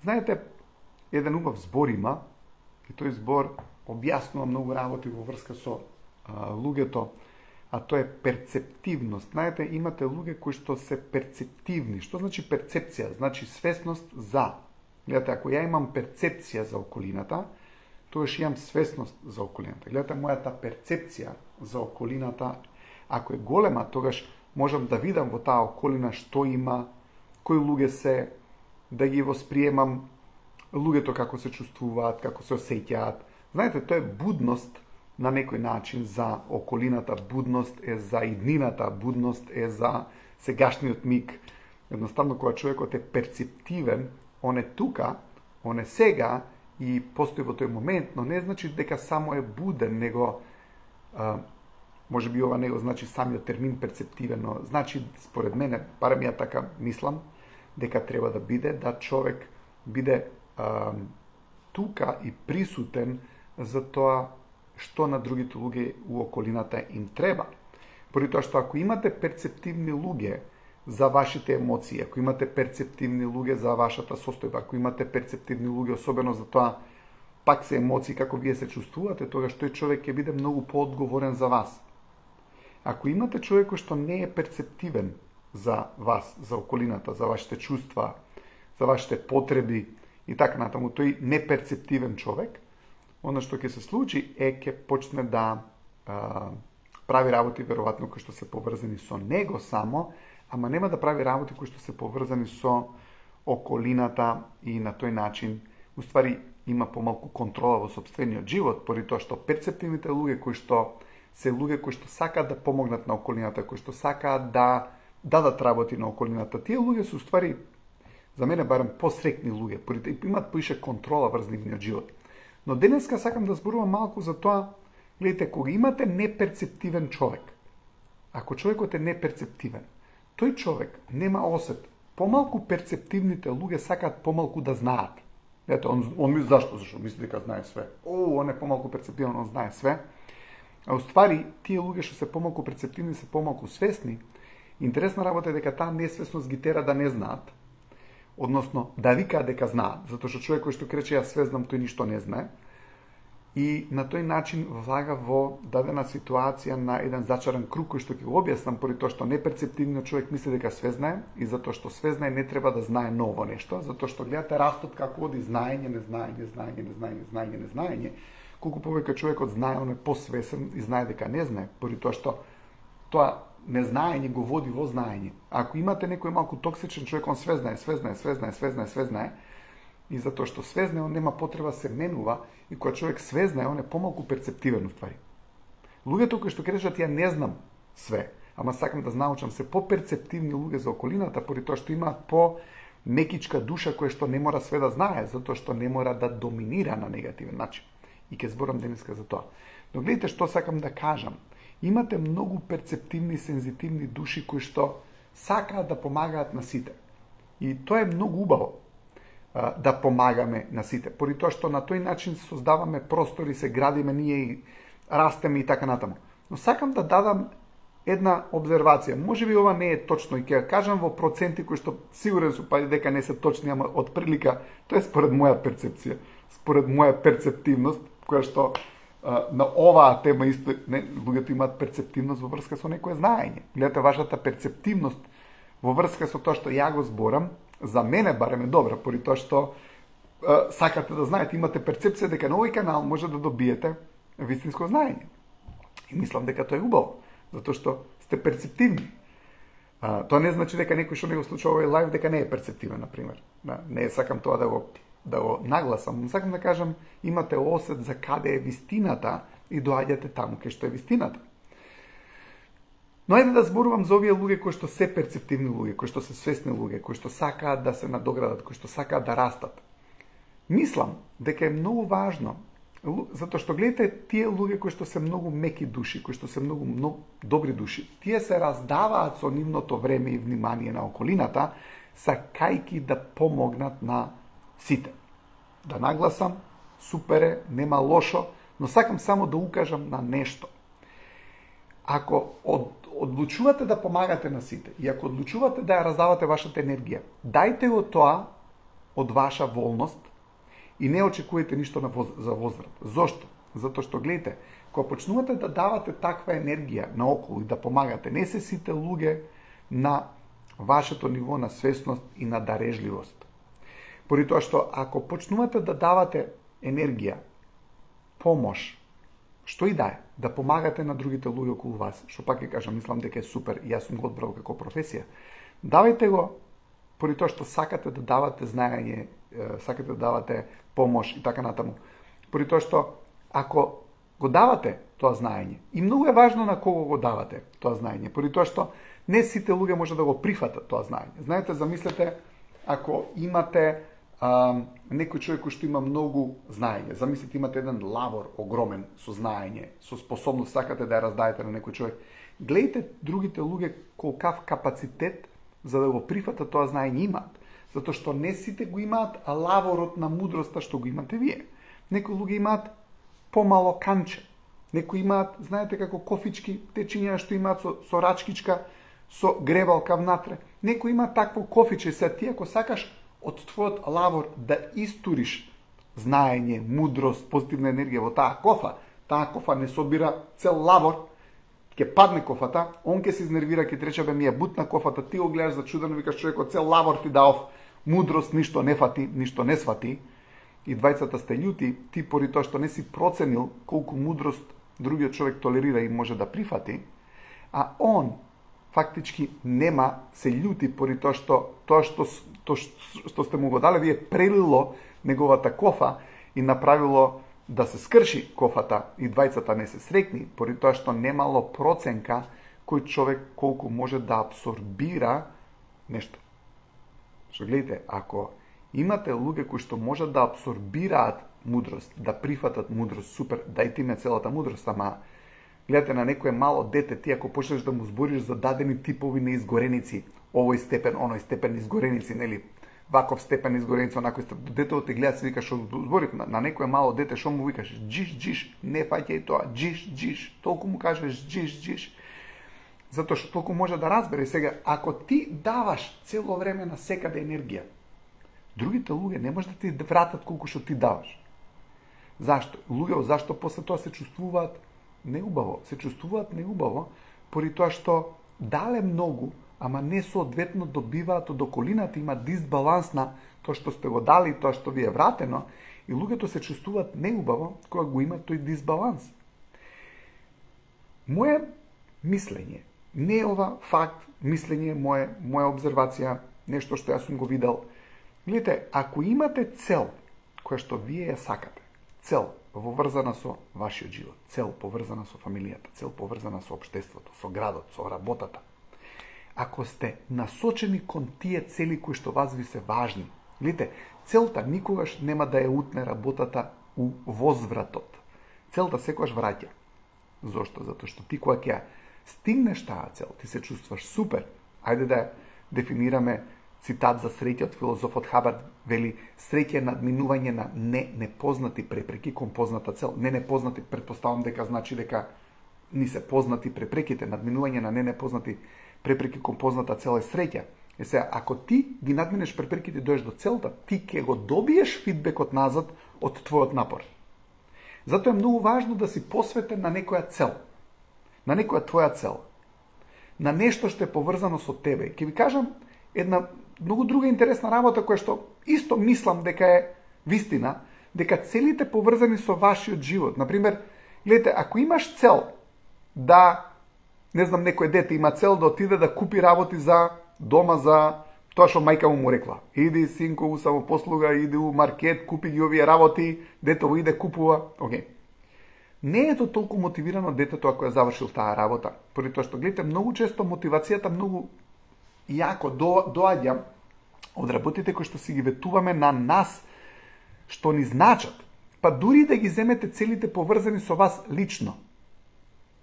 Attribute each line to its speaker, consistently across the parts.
Speaker 1: Знаете, еден убав збор има, и тој збор објаснува многу работи во врска со луѓето, а тоа е перцептивност. Знаете, имате луѓе кои што се перцептивни. Што значи перцепција? Значи свесност за. Гледате, ако ја имам перцепција за околината, тогаш имам свесност за околината. Гледате, мојата перцепција за околината, ако е голема, тогаш можам да видам во таа околина што има, кои луѓе се, да ги восприемам луѓето како се чувствуваат, како се осеќаат. Знаете, тоа е будност на некој начин за околината, будност е за иднината, будност е за сегашниот миг. Едноставно, кога човекот е перцептивен, он е тука, он е сега и постои во тој момент, но не значи дека само е буден, него може би ова не го значи самиот термин перцептивен, но значи, според мене, барем ја така мислам, дека треба да биде, да човек биде тука и присутен за тоа што на другите луѓе у околината им треба. Поради тоа што ако имате перцептивни луѓе за вашите емоции, ако имате перцептивни луѓе за вашата состојба, ако имате перцептивни луѓе особено за тоа пак се емоции како вие се чувствувате, тогаш тој човек ќе биде многу поодговорен за вас. Ако имате човек кој што не е перцептивен за вас, за околината, за вашите чувства, за вашите потреби и така натаму, тој неперцептивен човек, она што ќе се случи е ќе почне да прави работи веројатно кои што се поврзани со него само, ама нема да прави работи кои што се поврзани со околината и на тој начин, уствари, има помалку контрола во сопствениот живот, поради тоа што перцептивните луѓе кои што се луѓе кои што сакаат да помогнат на околината, кои што сакаат да дадат работи на околината, тие луѓе се уствари, за мене барем, посрекни луѓе, поради имаат поише контрола врз нивниот живот. Но денеска сакам да зборувам малку за тоа, гледайте, кога имате неперцептивен човек, ако човекот е неперцептивен, тој човек нема осет. Помалку перцептивните луѓе сакаат помалку да знаат. Ето, он мисли зашто? Зашто мисли дека знае све. Он е помалку перцептивен, он знае све. А уствари, тие луѓе што се помалку перцептивни, се помалку свесни. Интересна работа е дека таа несвесност ги тера да не знаат. Односно, да викаат дека знаат. Затоа што човек кој што крече јас све знам, тој ништо не знае. И на тој начин влага во дадена ситуација на еден зачаран круг кој што ќе го објаснам, поради тоа што неперцептивниот човек мисли дека све знае и затоа што све знае не треба да знае ново нешто, затоа што гледате растот како оди знаење, незнаење, знаење, незнаење, знаење, незнаење. Колку повеќе човекот знае, он е посвесен и знае дека не знае, поради тоа што тоа незнаење го води во знаење. Ако имате некој малку токсичен човек, он све знае, све знае, све знае, све знае, све знае, и затоа што све знае, он нема потреба се менува, и кога човек све знае, он е помалку перцептивен уствари. Луѓето кои што кажат ја не знам све, ама сакам да научам, се поперцептивни луѓе за околината, поради тоа што имаат по мекичка душа која што не мора све да знае, затоа што не мора да доминира на негативен начин. И ќе зборам денеска за тоа. Но гледайте што сакам да кажам. Имате многу перцептивни, сензитивни души кои што сакаат да помагаат на сите. И тоа е многу убаво да помагаме на сите. Поради тоа што на тој начин создаваме простори, се градиме ние и растеме и така натаму. Но сакам да дадам една обзервација. Може би ова не е точно и ќе ја кажам во проценти кои што сигурен сум па дека не се точни, ама од прилика тоа е според моја перцепција, според моја перцептивност, која што на оваа тема исто луѓето имаат перцептивност во врска со некое знаење. Гледате, вашата перцептивност во врска со тоа што ја го зборам, за мене барем е добра, поради тоа што сакате да знаете, имате перцепција дека на овој канал може да добиете вистинско знаење. И мислам дека тоа е убаво, затоа што сте перцептивни. Тоа не значи дека некој што не го случува овој лайв дека не е перцептивен, например. Не сакам тоа да го нагласам, но сакам да кажам, имате осет за каде е вистината и доаѓате таму кај што е вистината. Но ајде да зборувам за овие луѓе кои што се перцептивни луѓе, кои што се свесни луѓе, кои што сакаат да се надоградат, кои што сакаат да растат. Мислам дека е многу важно, затоа што гледате тие луѓе кои што се многу меки души, кои што се многу добри души, тие се раздаваат со нивното време и внимание на околината, сакајки да помогнат на сите. Да нагласам, супер е, нема лошо, но сакам само да укажам на нешто. Ако одлучувате да помагате на сите и ако одлучувате да ја раздавате вашата енергија, дајте го тоа од ваша волност и не очекувате ништо за возврат. Зошто? Затоа што, гледате, кога почнувате да давате таква енергија наоколу и да помагате, не се сите луѓе на вашето ниво на свесност и на дарежливост. Поради тоа што ако почнувате да давате енергија, помош, што и да помагате на другите луѓе околу вас, што пак ќе кажам, мислам дека е супер, јас сум го одбрал како професија. Давајте го поради тоа што сакате да давате знаење, сакате да давате помош и така натаму. Поради тоа што ако го давате тоа знаење, и многу е важно на кого го давате тоа знаење, поради тоа што не сите луѓе може да го прифатат тоа знаење. Знаете, замислете ако имате некој човек кој што има многу знаење. Замислите, имате еден лавор огромен со знаење, со способност, сакате да ја раздаете на некој човек. Гледайте другите луѓе колкав капацитет за да го прифатат тоа знаење имаат. Затоа што не сите го имаат лаворот на мудроста што го имате вие. Некои луѓе имаат помало канче. Некои имаат, знаете како кофички течиња што имаат со рачкичка, со гребалка внатре. Некои имаат такво кофиче. Сега ти ако сакаш од твојот лавор да истуриш знаење, мудрост, позитивна енергија во таа кофа не собира цел лавор, ќе падне кофата, он ќе се изнервира, ќе рече, бе, ми е бутна кофата, ти го гледаш зачудено, викаш, човекот, цел лавор ти даов мудрост, ништо не фати, ништо не свати, и двајцата сте љути, ти поради тоа што не си проценил колку мудрост другиот човек толерира и може да прифати, а он фактички нема, се љути поради тоа што сте му го дале, вие прелило неговата кофа и направило да се скрши кофата и двајцата не се срекни, поради тоа што немало проценка кој човек колку може да абсорбира нешто. Што гледате, ако имате луѓе кои што можат да абсорбираат мудрост, да прифатат мудрост, супер, дајте им целата мудрост, ама гледате на некое мало дете, ти ако почнеш да му збориш за дадени типови на изгореници, овој степен, оној степен изгореници, нели, ваков степен изгореници, онакој степен, детето те гледа се вика што зборив на некое мало дете, што му викаш, джиш, не фаќај тоа, джиш, толку му кажеш джиш, затоа што толку може да разбере. Сега, ако ти даваш цело време на секаде енергија, другите луѓе не може да ти вратат колку што ти даваш. Зашто? Зашто после тоа се чувствуваат неубаво. Се чувствуваат неубаво поради тоа што дале многу, ама не соодветно добиваат од околината, има дисбаланс на тоа што сте го дали и тоа што ви е вратено, и луѓето се чувствуваат неубаво кога го има тој дисбаланс. Моje мислење, не е ова факт, мислење, моја обзервација, нешто што јас сум го видел. Гледате, ако имате цел која што вие ја сакате, цел поврзана со вашиот живот, цел поврзана со фамилијата, цел поврзана со општеството, со градот, со работата. Ако сте насочени кон тие цели кои што вас ви се важни, гледате, целта никогаш нема да ја утне работата у возвратот. Целта секогаш враќа. Зошто? Затоа што ти кога ќе стигнеш таа цел, ти се чувстваш супер. Ајде да дефинираме цитат за среќа од филозофот Хабард, вели, среќа е надминување на непознати препреки кон позната цел. Непознати, претпоставам дека значи дека ни се познати препреките, надминување на непознати препреки кон позната цел е среќа. Сега, ако ти ги надминеш препреките и доеш до целта, ти ќе го добиеш фидбекот назад од твојот напор. Затоа е многу важно да си посветен на некоја цел, на некоја твоја цел, на нешто што е поврзано со тебе. Ќе ви кажам една многу друга интересна работа која што исто мислам дека е вистина, дека целите поврзани со вашиот живот. Например, гледате, ако имаш цел да, не знам, некој дете има цел да отиде да купи работи за дома, за тоа што мајка му рекла. Иди, синко, у самопослуга, иди у маркет, купи ги овие работи, детето иде купува. Океј. Не е тоа толку мотивирано детето ако ја завршил таа работа. Поради тоа што, гледате, многу често мотивацијата многу јако доаѓа од работите кои што си ги ветуваме на нас, што ни значат. Па дури да ги земете целите поврзани со вас лично.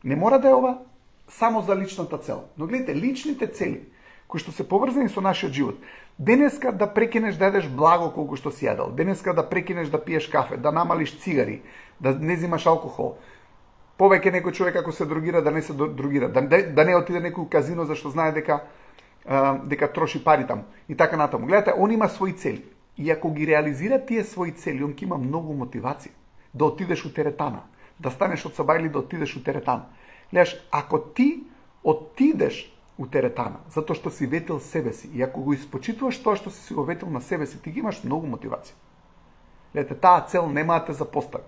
Speaker 1: Не мора да е ова само за личната цел. Но гледате, личните цели, кои што се поврзани со нашиот живот. Денеска да прекинеш да едеш благо колку што си јадал. Денеска да прекинеш да пиеш кафе, да намалиш цигари, да не зимаш алкохол. Повеќе некој човек ако се дрогира да не се дрогира, да не отиде некој казино зашто знае дека троши пари таму и така натаму. Гледате, он има своји цели. и ако ги реализира тие своји цели, он ќе има многу мотивација да отидеш у теретана, да станеш од саба или да отидеш у теретана. Гледаш, ако ти отидеш у теретана, затоа што си ветил себе си, и ако го испочитуваш тоа што си го ветил на себе си, ти ги имаш многу мотивација. Гледате, таа цел нема да те запостави.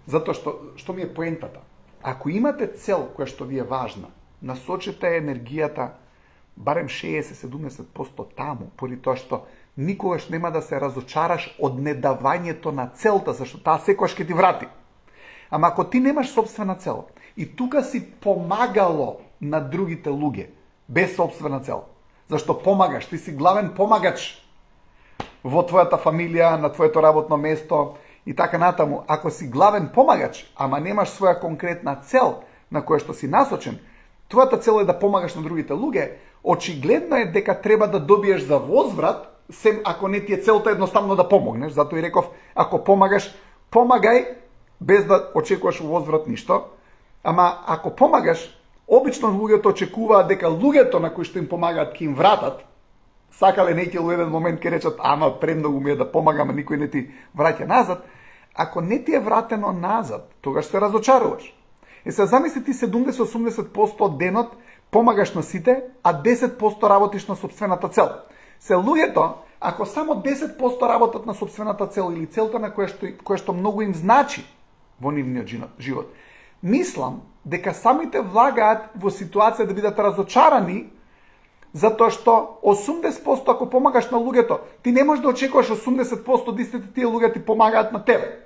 Speaker 1: Затоа што ми е поентата. Ако имате цел која што ви е важна, насочете енергијата барем 60-70% таму, поради тоа што никогаш нема да се разочараш од недавањето на целта, зашто таа секогаш ќе ти врати. Ама ако ти немаш собствена цел и тука си помагало на другите луѓе без собствена цел, зашто помагаш, ти си главен помагач во твојата фамилија, на твоето работно место и така натаму. Ако си главен помагач, ама немаш своја конкретна цел на која што си насочен, твојата цел е да помагаш на другите луѓе, очигледно е дека треба да добиеш за возврат, сем ако не ти е целта едноставно да помогнеш. Затоа и реков, ако помагаш, помагај без да очекуваш возврат ништо. Ама ако помагаш, обично луѓето очекуваат дека луѓето на кои што им помагаат ќе им вратат. Сакале неќе во еден момент ќе речат, ама премногу ми е да помагам, а никој не ти враќа назад. Ако не ти е вратено назад, тогаш се разочаруваш. И се замисли ти 70-80% од денот помагаш на сите, а 10% работиш на собствената цел. Се луѓето, ако само 10% работат на собствената цел или целта на која што многу им значи во нивниот живот, мислам дека самите влагаат во ситуација да бидат разочарани, затоа што 80% ако помагаш на луѓето, ти не можеш да очекуваш 80% од истите тие луѓе ти помагаат на тебе.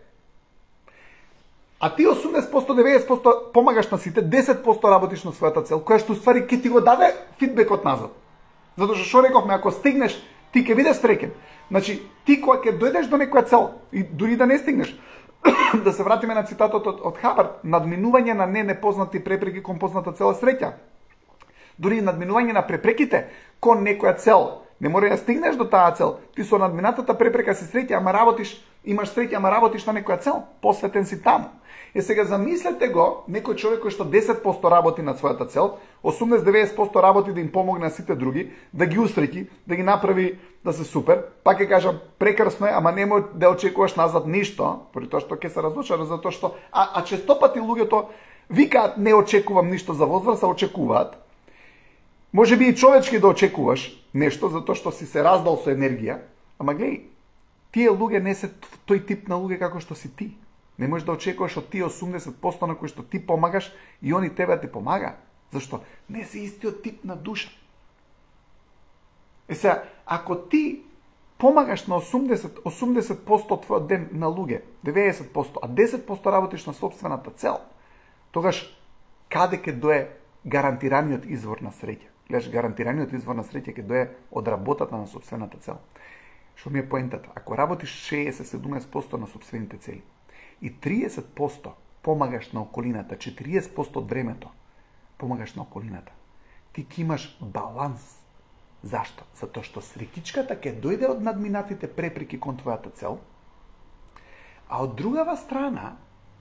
Speaker 1: А ти 80%-90% помагаш на сите, 10% работиш на својата цел, која што ствари ќе ти го даде фидбекот назад. Затоа што рековме, ако стигнеш, ти ќе бидеш среќен. Значи, ти кога ќе дојдеш до некоја цел, и дури да не стигнеш, да се вратиме на цитатот од Хабард, надминување на непознати препреки кон позната цел е среќа. Дури надминување на препреките кон некоја цел, не мора да стигнеш до таа цел. Ти со надминатата препрека си среќа, ама работиш, имаш среќа, ама работиш на некоја цел, посветен си таму. Е сега замислете го, некој човек кој што 10% работи на својата цел, 80-90% работи да им помогне на сите други, да ги усреќи, да ги направи да се супер. Пак ќе кажам, прекрасно е, ама немој да очекуваш назад ништо, поради тоа што ќе се разочара, затоа што често пати луѓето викаат не очекувам ништо за возврат, се очекуваат. Може би и човечки да очекуваш нешто, затоа што си се раздал со енергија, ама гледај, тие луѓе не се тој тип на луѓе како што си ти. Не можеш да очекуваш од тие 80% на кои што ти помагаш и они тебе да ти помагаат. Зашто? Не си истиот тип на душа. Сега, ако ти помагаш на 80% од твојот ден на луѓе, 90%, а 10% работиш на собствената цел, тогаш каде ќе дое гарантираниот извор на среќа? Гледаш, гарантираниот извор на среќа ќе дое од работата на собствената цел. Што ми е поентата? Ако работиш 60-70% на собствените цели и 30% помагаш на околината, 40% од времето помагаш на околината, ти ќе имаш баланс. Зашто? Затоа што среќичката ќе дојде од надминатите препреки кон твојата цел, а од другава страна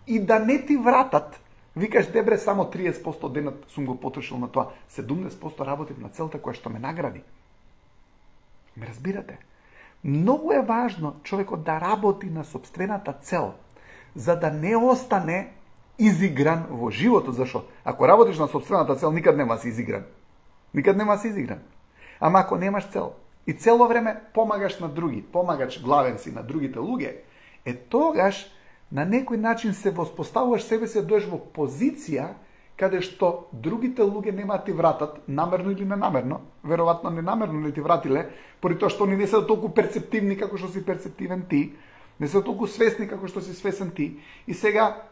Speaker 1: и да не ти вратат, викаш, дебре, само 30% од денот сум го потрошил на тоа, 70% работим на целта која што ме награди. Ме разбирате? Многу е важно човекот да работи на собствената цел, за да не остане изигран во животот. Зашо? Ако работиш на собствената цел, никад нема си изигран. Никад нема си изигран. Ама ако немаш цел и цело време помагаш на други, помагаш главен си на другите луѓе, тогаш на некој начин се воспоставуваш себе се, доеш во позиција каде што другите луѓе нема ти вратат, намерно или ненамерно, веројатно ненамерно не ти вратиле, поради тоа што они не се толку перцептивни како што си перцептивен ти, не се толку свесни како што си свесен ти, и сега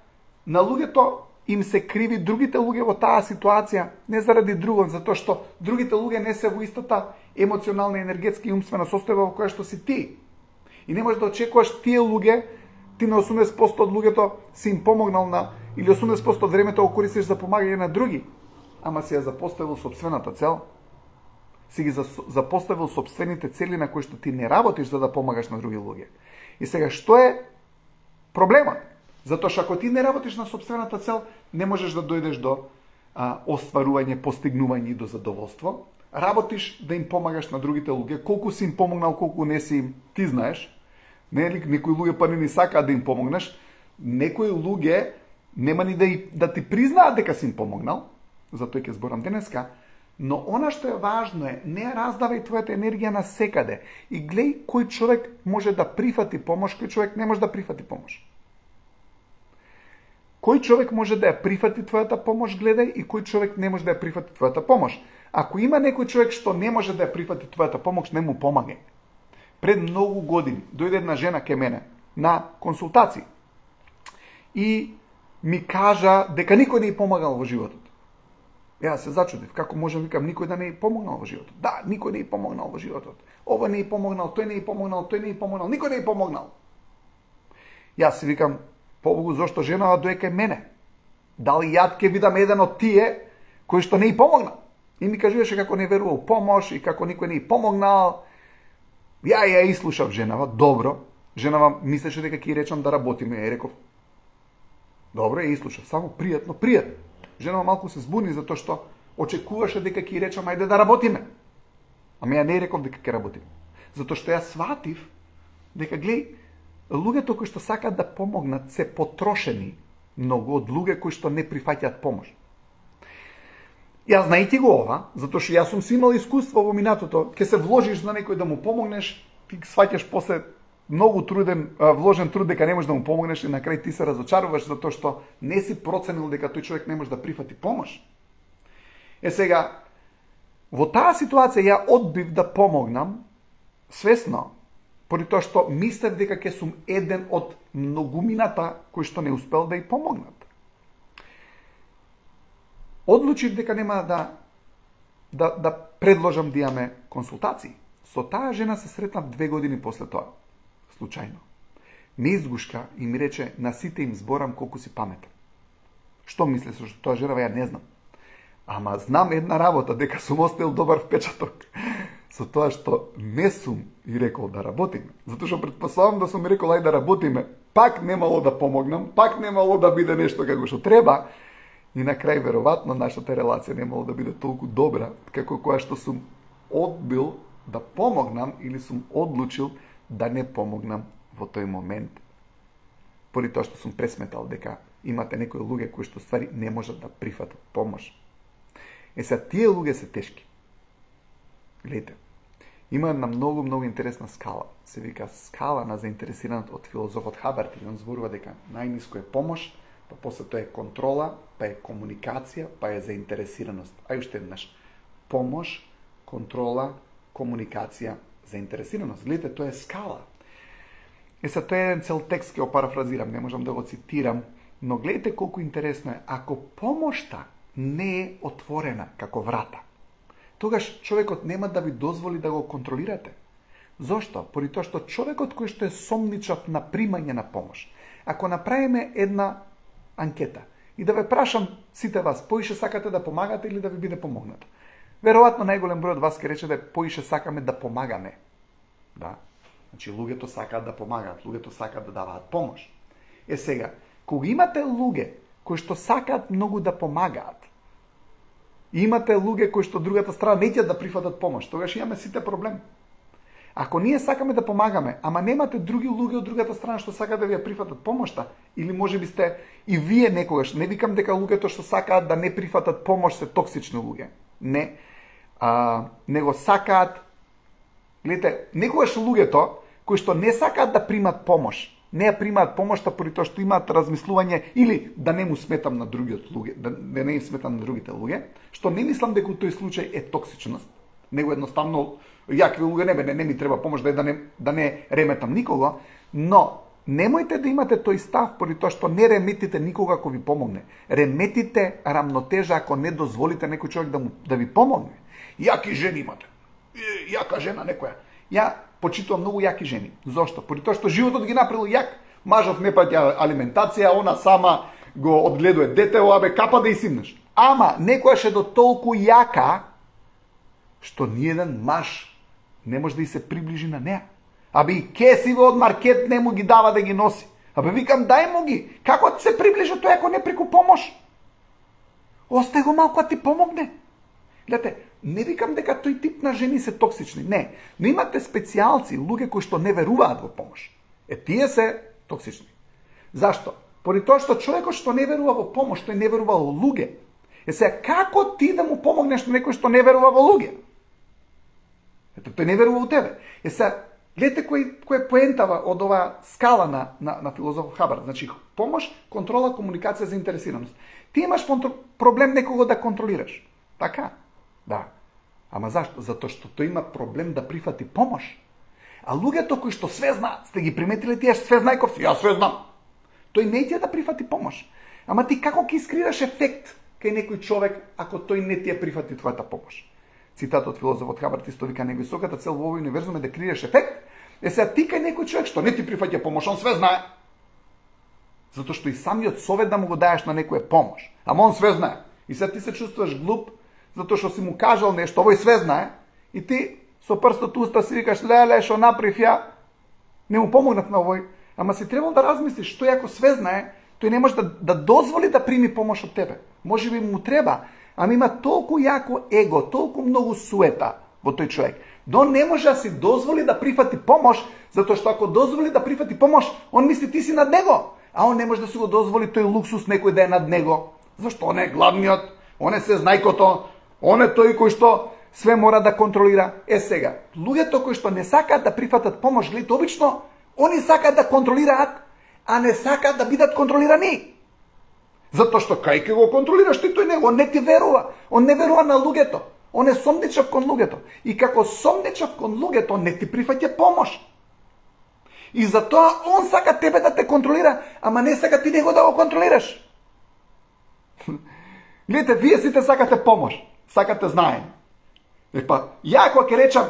Speaker 1: на луѓето им се криви другите луѓе во таа ситуација, не заради друго, затоа што другите луѓе не се во истата емоционална, енергетска и умствена состојба во која што си ти. И не можеш да очекуваш тие луѓе, ти на 80% од луѓето си им помогнал на, или 80% од времето го користиш за помагање на други, ама си ја запоставил собствената цел, си ги запоставил собствените цели на кои што ти не работиш за да помагаш на други луѓе. И сега, што е проблемот? Затоа што ако ти не работиш на собствената цел, не можеш да дојдеш до остварување, постигнување и до задоволство, работиш да им помагаш на другите луѓе, колку си им помогнал, колку не си им, ти знаеш. Некои луѓе па не ни сакаат да им помогнеш, некои луѓе нема ни да ти признаат дека си им помогнал, затоа ќе зборам денеска, но она што е важно е, не раздавај твојата енергија на секаде и гледај кој човек може да прифати помош, кој човек не може да прифати помош. Кој човек може да ја прифати твојата помош, гледај, и кој човек не може да ја прифати твојата помош. Ако има некој човек што не може да ја прифати твојата помош, не му помагај. Пред многу години дојде една жена ке мене на консултации и ми кажа дека никој не ја помагал во животот. Јас се зачудив, како можам, викам, никој да не ја помогнал во животот. Да, никој не ја помогнал во животот. Ова не ја помогнал, тој не ја помогнал, тој не ја помогнал, никој не ја помогнал. Јас си викам, побогу, зошто женава дојде кај мене? Дали јад ке видам еден од тие кој што не ја помогнал? И ми кажуваше како не верувал помош и како никој не ја помогнал. Ја изслушав женава, добро. Женава мислеше дека ќе речам да работиме, ја реков. Добро, ја изслушав, само пријатно. Женава малку се збуни затоа што очекуваше дека ќе речам ајде да работиме. Ама ја не реков дека ќе работиме. Затоа што ја сватив дека глеј, луѓето кои што сакаат да помогнат се потрошени многу од луѓе кои што не прифаќаат помош. Јас знаејќи го ова, затоа што јас сум си имал искуство во минатото, ќе се вложиш на некој да му помогнеш, ти сваќаш после многу вложен труд дека не можеш да му помогнеш и на крај ти се разочаруваш затоа што не си проценил дека тој човек не може да прифати помош. Сега, во таа ситуација ја одбив да помогнам свесно, поради тоа што мислев дека ќе сум еден од многумината кои што не успел да ја помогнат. Одлучив дека нема да предложам да имаме консултации. Со таа жена се сретнав 2 години после тоа. Случајно. Не изгушка и ми рече, на сите им зборам колку си паметен. Што мисле со тоа женава, ја не знам. Ама знам една работа, дека сум оставил добар впечаток. Со тоа што не сум и рекол да работиме. Затоа што претпоставам да сум и рекол ајде да работиме, пак немало да помогнам, пак немало да биде нешто како што треба. И на крај, веројатно, нашата релација немало да биде толку добра, како која што сум одбил да помогнам или сум одлучил да не помогнам во тој момент. Поради тоа што сум пресметал дека имате некои луѓе кои што ствари не можат да прифатат помош. Сега, тие луѓе се тешки. Гледайте, има една многу интересна скала. Се вика скала на заинтересираност од филозофот Хаберт. И он зборува дека најниско е помош, па после тоа е контрола, па е комуникација, па е заинтересираност. Ај уште еднаш. Помош, контрола, комуникација, заинтересираност. Гледате, тоа е скала. Сега, тоа е еден цел текст, ќе го парафразирам, не можам да го цитирам, но гледате колку интересно е. Ако помошта не е отворена како врата, тогаш човекот нема да ви дозволи да го контролирате. Зошто? Поради тоа што човекот кој што е сомничав на примање на помош, ако направиме една анкета и да ве прашам сите вас, поише сакате да помагате или да ви биде помогнато? Веројатно најголем број од вас ќе рече да поише сакаме да помагаме. Да. Значи луѓето сакаат да помагаат, луѓето сакаат да даваат помош. Сега, кога имате луѓе кои што сакаат многу да помагаат, и имате луѓе кои што другата страна не ќе да прифатат помош, тогаш имаме сите проблем. Ако ние сакаме да помагаме, ама немате други луѓе од другата страна што сакаат да ви ја прифатат помошта, или можеби сте и вие некогаш, не викам дека луѓето што сакаат да не прифатат помош се токсични луѓе. Не. Него сакаат, гледате, некогаш луѓето кои што не сакаат да примат помош, не ја примаат помошта поради тоа што имаат размислување или да не му сметам на другиот луѓе, да не им сметам на другите луѓе, што не мислам дека у тој случај е токсичност. Него едноставно јакви луѓе не ми треба помош да не реметам никого, но немојте да имате тој став поради тоа што не реметите никога ако ви помогне. Реметите рамнотежа ако не дозволите некој човек да ви помогне. Јаки жени имате. Јака жена некоја. Ја почитувам многу јаки жени. Зошто? Поради тоа што животот ги направил јак. Мажот не плаќа алиментација, она сама го одгледува детето, абе капа да исимнеш. Ама некојаш е до толку јака што ниеден маж не може да и се приближи на неа. Абе и кесиве од маркет не му ги дава да ги носи. Абе викам дај му ги. Како ти се приближи тој ако не преку помош? Остај го малку да ти помогне. Гледате, Не викам дека тој тип на жени се токсични, не. Но имате специјалци, луѓе кои што не веруваат во помош. Тие се токсични. Зашто? Поради тоа што човекот што не верува во помош, тој не верува во луѓе. Сега, како ти да му помогнеш на некој што не верува во луѓе? Тој не верува во тебе. Сега, гледате кој е поентава од оваа скала на филозоф Хабард. Значи, помош, контрола, комуникација, заинтересираност. Ти имаш проблем некого да контролираш. Така? Да. Ама зашто? Затоа што тој има проблем да прифати помош. А луѓето кои што све знаат, сте ги приметиле тие све знајковци, јас све знам. Тој не ќе да прифати помош. Ама ти како ќе искрираш ефект кај некој човек ако тој не ти ја прифати твојата помош? Цитат од филозофот Хабард исто вика: највисоката цел во овој универзум е да креираш ефект. Сега ти кај некој човек што не ти прифаќа помош, он све знае. Затоа што и самиот совет да му го даеш на некој помош. Ама он све знае. И сега ти се чувствуваш глуп затоа што си му кажал нешто, овој све знае, и ти со прстот уста си викаш: леле, што направив ја, не му помогнав на овој. Ама си требал да размислиш, што ако све знае, тој не може да дозволи да прими помош од тебе. Може би му треба, ама има толку јако его, толку многу суета во тој човек. Но не може да си дозволи да прифати помош, затоа што ако дозволи да прифати помош, он мисли ти си над него, а он не може да си го дозволи тој луксус некој да е над него. Зашто он е главниот, он е сезнајкото, он е тој кој што све мора да контролира. Сега, луѓето кои што не сакаат да прифатат помош, гледате, обично они сакаат да контролираат, а не сакаат да бидат контролирани. Затоа што кај ќе го контролираш ти тој него, он не ти верува. Он не верува на луѓето. Он е сомничав кон луѓето. И како сомничав кон луѓето, не ти прифаќа помош. И затоа он сака тебе да те контролира, ама не сака ти него да го контролираш. Гледате, вие сите сакате помош, сакате знаење. Ја ако ќе речам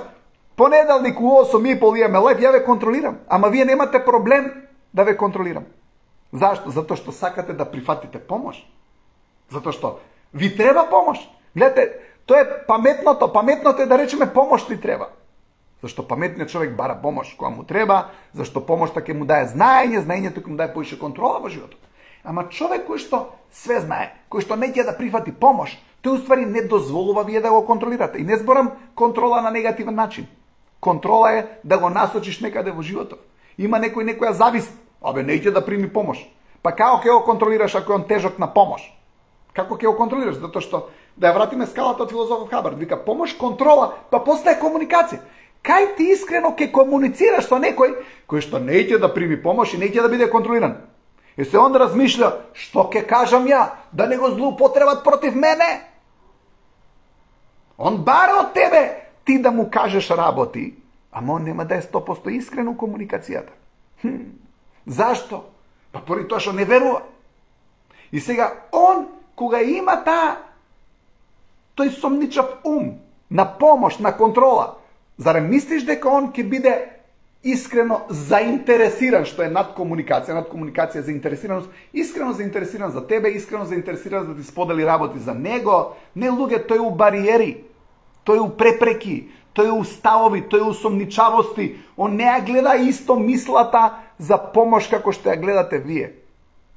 Speaker 1: понеделник у 8:30 имаме лайв, ја ве контролирам, ама вие немате проблем да ве контролирам. Зашто? Затоа што сакате да прифатите помош. Затоа што ви треба помош. Гледате, тоа е паметното. Паметното е да речеме помош ти треба. Зашто паметниот човек бара помош кога му треба, зашто помошта ќе му дае знаење, знаењето ќе му дае поише контрола во животот. Ама човек кој што све знае, кој што не ќе да прифати помош, тој уствари не дозволува вие да го контролирате. И не зборам контрола на негативен начин. Контрола е да го насочиш некаде во животот. Има некоја завист, не ќе да прими помош. Па како ќе го контролираш ако е он тежок на помош? Како ќе го контролираш? Затоа што, да ја вратиме скалата од филозофот Хабард, вика помош, контрола, па после е комуникација. Кај ти искрено ќе комуницираш со некој кој што не ќе да прими помош и не ќе да биде контролиран? И се он размишља, што ќе кажам ја, да не го злоупотребат против мене? Он бара од тебе ти да му кажеш работи, ама он нема да е 100% искрено комуникацијата. Зашто? Па поради тоа што не верува. И сега он, кога има тој сомничав ум на помош, на контрола, зарем мислиш дека он ќе биде искрено заинтересиран, што е над комуникација заинтересираност, искрено заинтересиран за тебе, искрено заинтересиран да ти сподели работи за него, не луѓе, тој у бариери, тој у препреки, тој у ставови, тој у сомничавости, он не ја гледа исто мислата за помош како што ја гледате вие.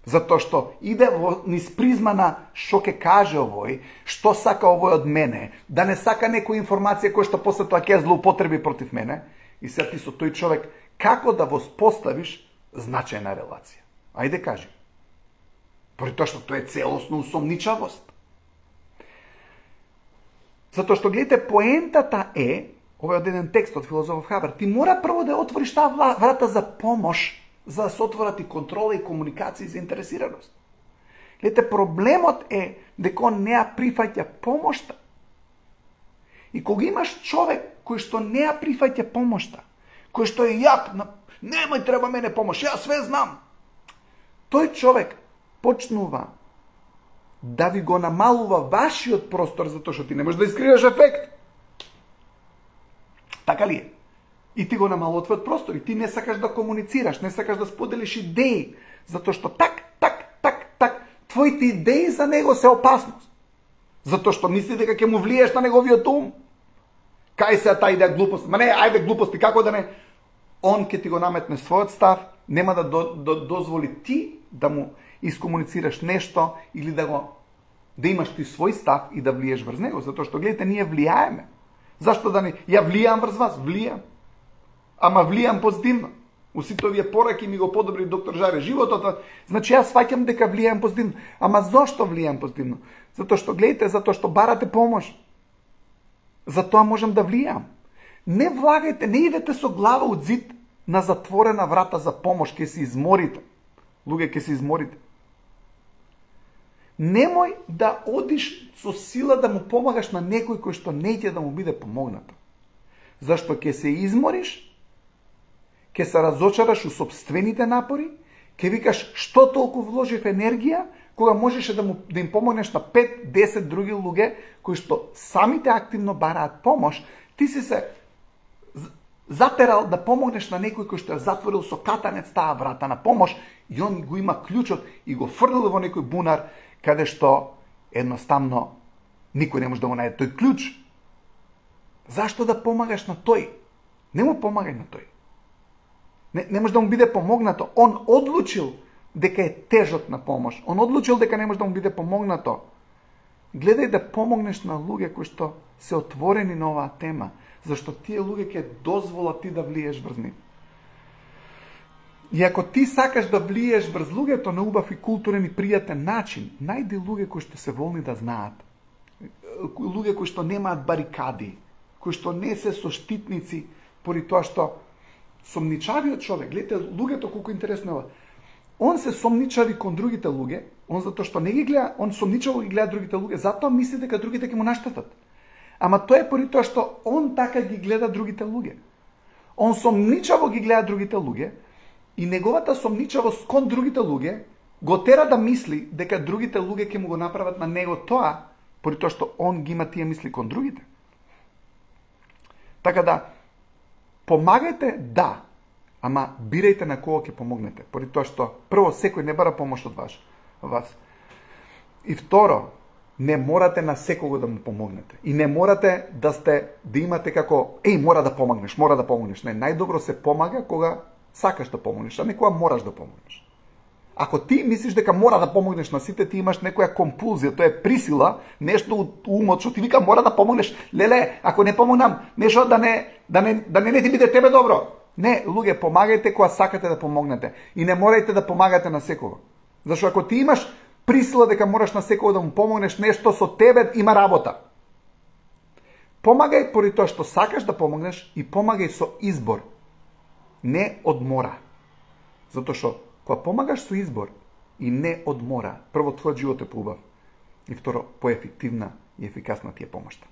Speaker 1: Затоа што иде низ призма на што ќе каже овој, што сака овој од мене, да не сака некоја информација која што после тоа ќе злоупотреби против мене. И сега ти со тој човек како да воспоставиш значајна релација? Ајде кажи. Поради тоа што тоа е целосно усомничавост. Затоа што гледате, поентата е, ова е од еден текст од филозофот Хабард, ти мора прво да отвориш таа врата за помош, за да се отворат и контрола и комуникација и заинтересираност. Гледате, проблемот е дека он не ја прифаќа помошта. И кога имаш човек кој што не ја прифаќа помошта, кој што е јак, немај треба мене помош, јас све знам. Тој човек почнува да ви го намалува вашиот простор затоа што ти не можеш да искриваш ефект. Така ли е? И ти го намалува твојот простор и ти не сакаш да комуницираш, не сакаш да споделиш идеи, затоа што так, твоите идеи за него се опасност. Затоа што мисли дека ќе му влиеш на неговиот ум. Кај се таа идеја глупост? Ма не, ајде глупости, како да не? Он ќе ти го наметне својот став, нема да дозволи ти да му искомуницираш нешто или да го да имаш ти свој став и да влиеш врз него, затоа што гледате, ние влијаеме. Зашто да не ја влијам врз вас? Влијам. Ама влијам позитивно. У сите овие пораки ми го подобри доктор Жаре животот, значи јас сваќам дека влијам позитивно. Ама зошто влијам позитивно? Затоа што гледате, затоа што барате помош. Затоа можам да влијам. Не влагајте, не идете со глава од зид на затворена врата за помош, ќе се изморите. Луѓе, ќе се изморите. Немој да одиш со сила да му помагаш на некој кој што не ќе да му биде помогнато. Зашто ќе се измориш, ќе се разочараш у сопствените напори, ќе викаш што толку вложив енергија, кога можеше да им помогнеш на 5-10 други луѓе кои што самите активно бараат помош, ти си се затерал да помогнеш на некој кој што е затворил со катанец таа врата на помош и он го има клучот и го фрлил во некој бунар каде што едноставно никој не може да го најде тој клуч. Зашто да помагаш на тој? Не му помагај на тој. Не може да му биде помогнато. Он одлучил дека е тежок на помош. Он одлучил дека не може да му биде помогнато. Гледај да помогнеш на луѓе кои што се отворени на оваа тема, зашто тие луѓе ќе дозволат ти да влиеш врз нив. И ако ти сакаш да влиеш врз луѓето на убав и културен и пријатен начин, најди луѓе кои што се волни да знаат. Луѓе кои што немаат барикади, кои што не се соштитници, поради тоа што сомничавиот човек, гледате луѓето колку интересно е ова. Он се сомничави кон другите луѓе, он затоа што не ги гледа, он сомничаво ги гледа другите луѓе, затоа мисли дека другите ќе му наштетат. Ама тоа е поради тоа што он така ги гледа другите луѓе. Он сомничаво ги гледа другите луѓе и неговата сомничавост кон другите луѓе го тера да мисли дека другите луѓе ќе му го направат на него тоа, поради тоа што он ги има тие мисли кон другите. Така да, помагајте, да, ама бирајте на кого ќе помогнете, поради тоа што прво секој не бара помош од вас. И второ, не морате на секого да му помогнете. И не морате да имате како мора да помогнеш. Не, најдобро се помага кога сакаш да помогнеш, а не кога мораш да помогнеш. Ако ти мислиш дека мора да помогнеш на сите, ти имаш некоја компулзија, тоа е присила, нешто од умот што ти вика мора да помогнеш. Леле, ако не помогнам, нешто да не ти биде тебе добро. Не, луѓе, помагајте кога сакате да помогнете и не морајте да помагате на секого. Зашто ако ти имаш присила дека мораш на секого да му помогнеш, нешто со тебе има работа. Помагај поради тоа што сакаш да помогнеш и помагај со избор, не од мора. Затоа што кога помагаш со избор и не од мора, прво твојот живот е поубав и второ поефективна и ефикасна ти е помошта.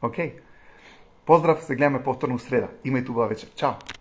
Speaker 1: Океј? Поздрав, се гледаме повторно у среда. Имајте убава вечер. Чао!